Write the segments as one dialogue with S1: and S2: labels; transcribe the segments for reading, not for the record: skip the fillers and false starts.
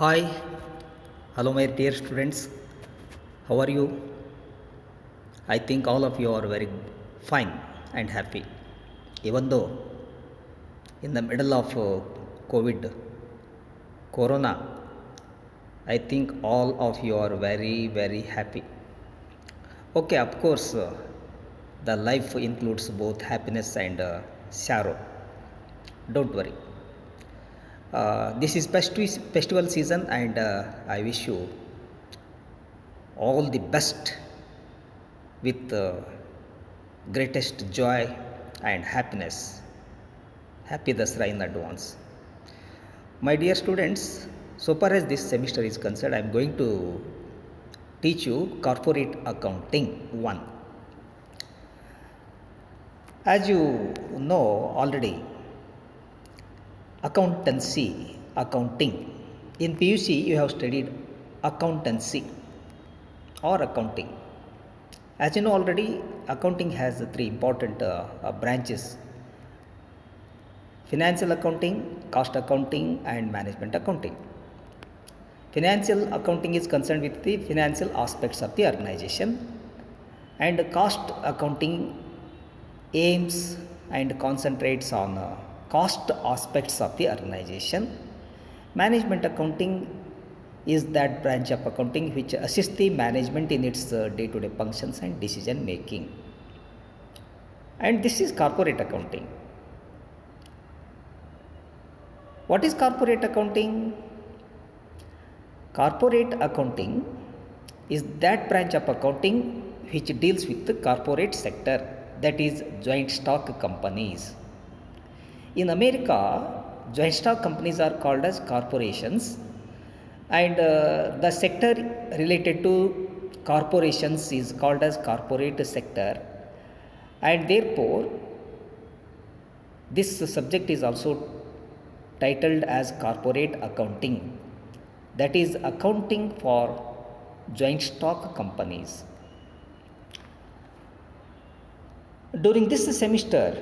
S1: Hi, hello, my dear students. How are you? I think all of you are very fine and happy. Even though in the middle of COVID, Corona, I think all of you are very, very happy. Okay, of course, the life includes both happiness and sorrow. Don't worry. This is festival season, and I wish you all the best with greatest joy and happiness. Happy Dasra in advance. My dear students, so far as this semester is concerned, I am going to teach you corporate accounting 1. As you know already, accountancy, accounting. In PUC, you have studied accountancy or accounting. As you know already, accounting has three important branches: financial accounting, cost accounting, and management accounting. Financial accounting is concerned with the financial aspects of the organization, and cost accounting aims and concentrates on cost aspects of the organization. Management accounting is that branch of accounting which assists the management in its day-to-day functions and decision making. And this is corporate accounting. What is corporate accounting? Corporate accounting is that branch of accounting which deals with the corporate sector, that is joint stock companies. In America, joint stock companies are called as corporations, and the sector related to corporations is called as corporate sector, and therefore this subject is also titled as corporate accounting, that is accounting for joint stock companies. During this semester,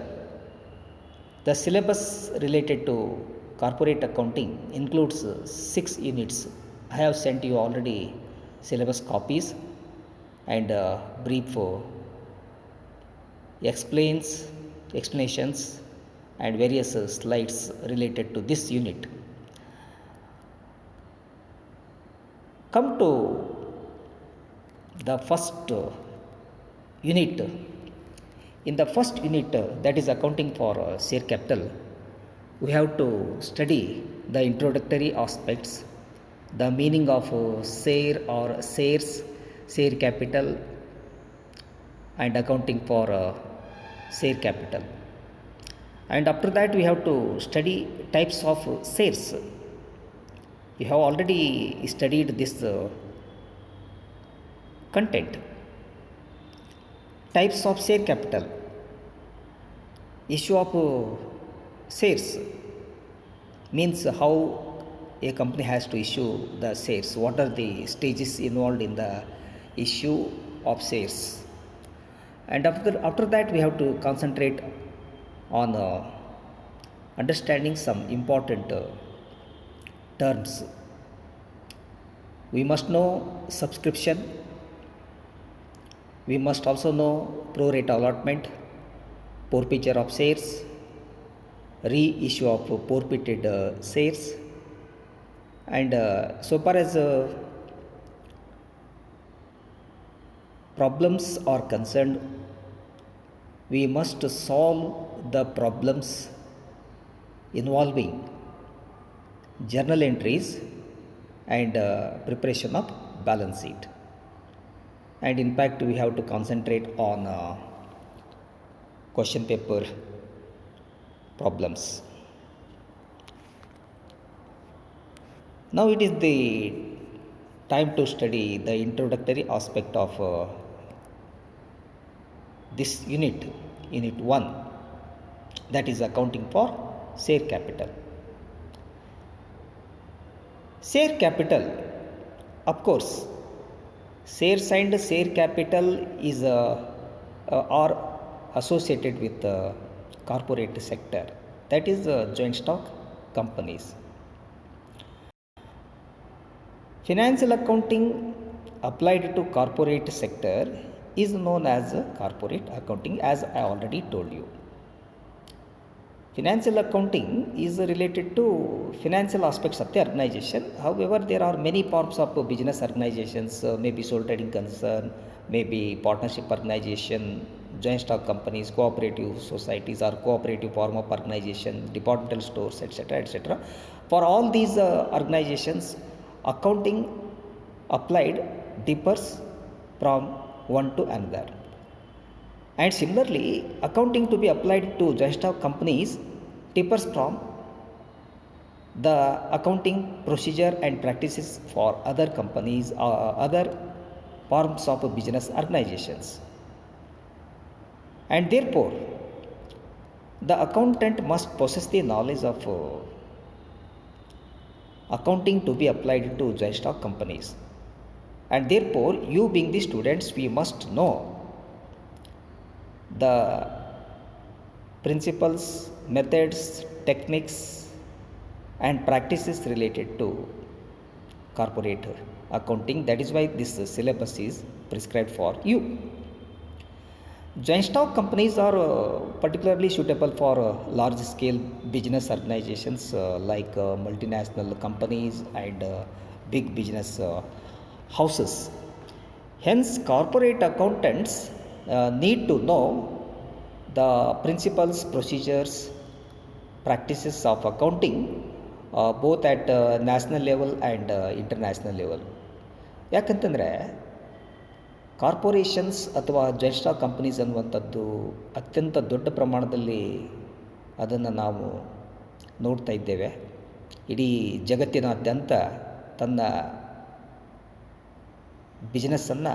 S1: the syllabus related to corporate accounting includes 6 units. I have sent you already syllabus copies and brief explanations and various slides related to this unit. Come to the first unit. In the first unit, that is accounting for share capital, we have to study the introductory aspects, the meaning of share or shares, share capital, and accounting for share capital. And after that, we have to study types of shares. You have already studied this content. Types of share capital, issue of shares means how a company has to issue the shares, what are the stages involved in the issue of shares. And after that, we have to concentrate on understanding some important terms. We must know subscription. We must also know pro rata allotment, forfeiture of shares, reissue of forfeited shares, and so far as problems are concerned, we must solve the problems involving journal entries and preparation of balance sheet. And in fact, we have to concentrate on question paper problems. Now it is the time to study the introductory aspect of this unit, unit 1, that is accounting for share capital. Share capital, of course, shares and share capital is are associated with the corporate sector, that is joint stock companies. Financial accounting applied to corporate sector is known as corporate accounting, as I already told you. Financial accounting is related to financial aspects of the organization. However, there are many forms of business organizations, maybe sole trading concern, maybe partnership organization, joint stock companies, cooperative societies or cooperative form of organization, departmental stores, etc., etc. For all these organizations, accounting applied differs from one to another. And similarly, accounting to be applied to joint stock companies differs from the accounting procedure and practices for other companies or other forms of business organizations. And therefore, the accountant must possess the knowledge of accounting to be applied to joint stock companies. And therefore, you being the students, we must know the principles, methods, techniques, and practices related to corporate accounting. That is why this syllabus is prescribed for you. Joint stock companies are particularly suitable for large scale business organizations like multinational companies and big business houses. Hence, corporate accountants need to know the principles, procedures, practices of accounting both at national level and international level. ಯಾಕಂತಂದರೆ corporations ಅಥವಾ joint stock companies ಅನ್ನುವಂಥದ್ದು ಅತ್ಯಂತ ದೊಡ್ಡ ಪ್ರಮಾಣದಲ್ಲಿ ಅದನ್ನು ನಾವು ನೋಡ್ತಾ ಇದ್ದೇವೆ. ಇಡೀ ಜಗತ್ತಿನಾದ್ಯಂತ ತನ್ನ ಬಿಸ್ನೆಸ್ಸನ್ನು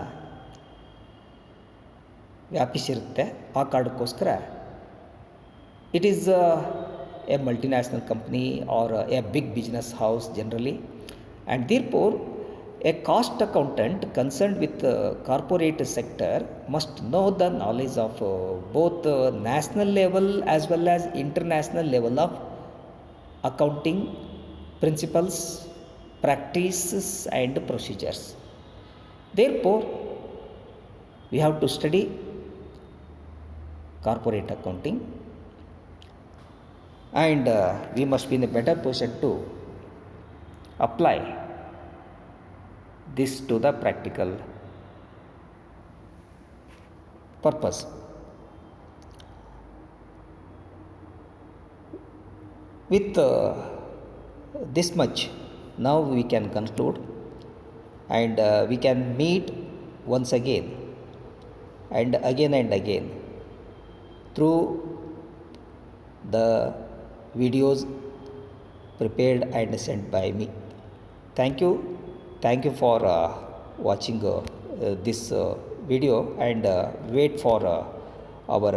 S1: ವ್ಯಾಪಿಸಿರುತ್ತೆ. ಆ ಕಾರಣಕ್ಕೋಸ್ಕರ it is a multinational company or a big business house generally, and therefore a cost accountant concerned with the corporate sector must know the knowledge of both national level as well as international level of accounting principles, practices and procedures. Therefore, we have to study corporate accounting, and we must be in a better position to apply this to the practical purpose. With this much, now we can conclude, and we can meet once again and again through the videos prepared and sent by me. Thank you for watching this video, and wait for our